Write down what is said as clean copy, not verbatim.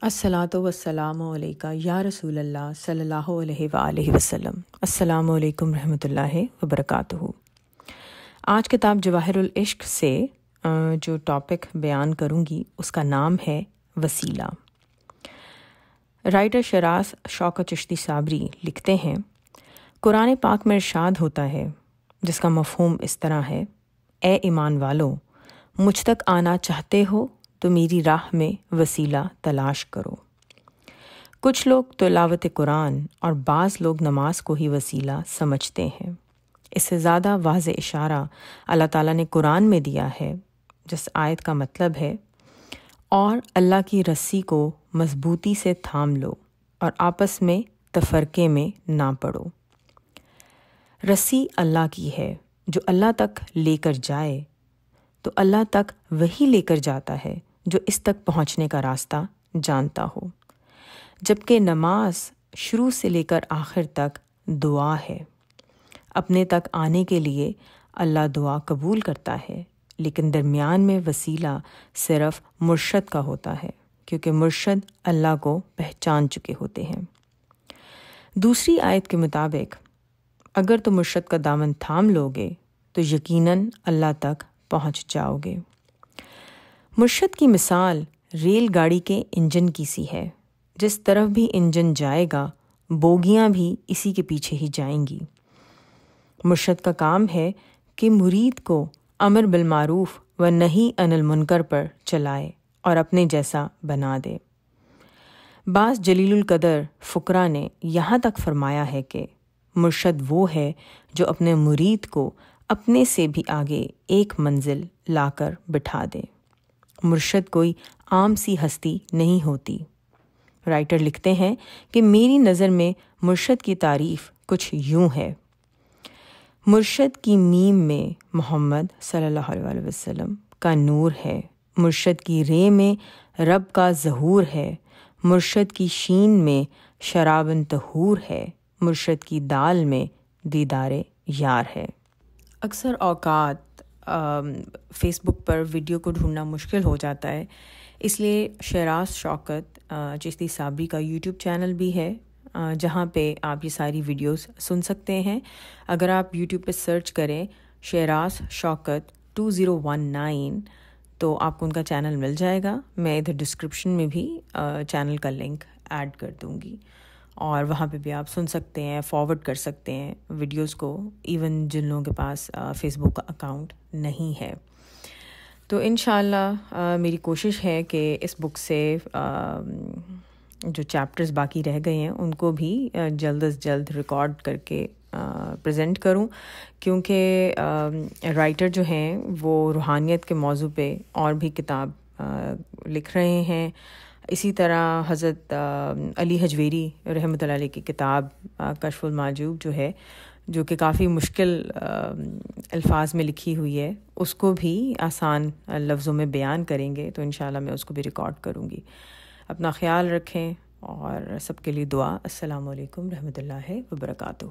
الصلاۃ والسلام علیکہ یا رسول اللہ صلی اللہ علیہ وآلہ وسلم۔ السلام علیکم رحمۃ اللہ وبرکاتہ۔ آج کتاب جواہر العشق سے جو ٹاپک بیان کروں گی اس کا نام ہے وسیلہ۔ رائٹر شیراز شوکت چشتی صابری لکھتے ہیں، قرآن پاک میں ارشاد ہوتا ہے جس کا مفہوم اس طرح ہے: اے ایمان والو، مجھ تک آنا چاہتے ہو تو میری راہ میں وسیلہ تلاش کرو۔ کچھ لوگ تلاوت قرآن اور بعض لوگ نماز کو ہی وسیلہ سمجھتے ہیں۔ اس سے زیادہ واضح اشارہ اللہ تعالیٰ نے قرآن میں دیا ہے، جس آیت کا مطلب ہے: اور اللہ کی رسی کو مضبوطی سے تھام لو اور آپس میں تفرقے میں نہ پڑو۔ رسی اللہ کی ہے، جو اللہ تک لے کر جائے تو اللہ تک وہی لے کر جاتا ہے جو اس تک پہنچنے کا راستہ جانتا ہو، جبکہ نماز شروع سے لے کر آخر تک دعا ہے۔ اپنے تک آنے کے لیے اللہ دعا قبول کرتا ہے، لیکن درمیان میں وسیلہ صرف مرشد کا ہوتا ہے، کیونکہ مرشد اللہ کو پہچان چکے ہوتے ہیں۔ دوسری آیت کے مطابق اگر تم مرشد کا دامن تھام لوگے تو یقیناً اللہ تک پہنچ جاؤ گے۔ مرشد کی مثال ریل گاڑی کے انجن کی سی ہے، جس طرف بھی انجن جائے گا بوگیاں بھی اسی کے پیچھے ہی جائیں گی۔ مرشد کا کام ہے کہ مرید کو امر بالمعروف و نہی عن المنکر پر چلائے اور اپنے جیسا بنا دے۔ بعض جلیل القدر فقراء نے یہاں تک فرمایا ہے کہ مرشد وہ ہے جو اپنے مرید کو اپنے سے بھی آگے ایک منزل لا کر بٹھا دے۔ مرشد کوئی عام سی ہستی نہیں ہوتی۔ رائٹر لکھتے ہیں کہ میری نظر میں مرشد کی تعریف کچھ یوں ہے: مرشد کی میم میں محمد صلی اللہ علیہ وسلم کا نور ہے، مرشد کی رے میں رب کا ظہور ہے، مرشد کی شین میں شرابن طہور ہے، مرشد کی دال میں دیدار یار ہے۔ اکثر اوقات فیس بک پر ویڈیو کو ڈھونڈنا مشکل ہو جاتا ہے، اس لیے شیراز شوکت چشتی صابری کا یوٹیوب چینل بھی ہے، جہاں پہ آپ یہ ساری ویڈیوز سن سکتے ہیں۔ اگر آپ یوٹیوب پہ سرچ کریں شیراز شوکت 2019 تو آپ کو ان کا چینل مل جائے گا۔ میں ادھر ڈسکرپشن میں بھی چینل کا لنک ایڈ کر دوں گی، اور وہاں پہ بھی آپ سن سکتے ہیں، فارورڈ کر سکتے ہیں ویڈیوز کو، ایون جن لوگوں کے پاس فیس بک کا اکاؤنٹ نہیں ہے۔ تو انشاءاللہ میری کوشش ہے کہ اس بک سے جو چیپٹرز باقی رہ گئے ہیں ان کو بھی جلد از جلد ریکارڈ کر کے پریزنٹ کروں، کیونکہ رائٹر جو ہیں وہ روحانیت کے موضوع پہ اور بھی کتاب لکھ رہے ہیں۔ اسی طرح حضرت علی حجویری رحمۃ اللہ علیہ کی کتاب کشف المحجوب جو ہے، جو کہ کافی مشکل الفاظ میں لکھی ہوئی ہے، اس کو بھی آسان لفظوں میں بیان کریں گے، تو انشاءاللہ میں اس کو بھی ریکارڈ کروں گی۔ اپنا خیال رکھیں اور سب کے لیے دعا۔ السلام علیکم رحمۃ اللہ وبرکاتہ۔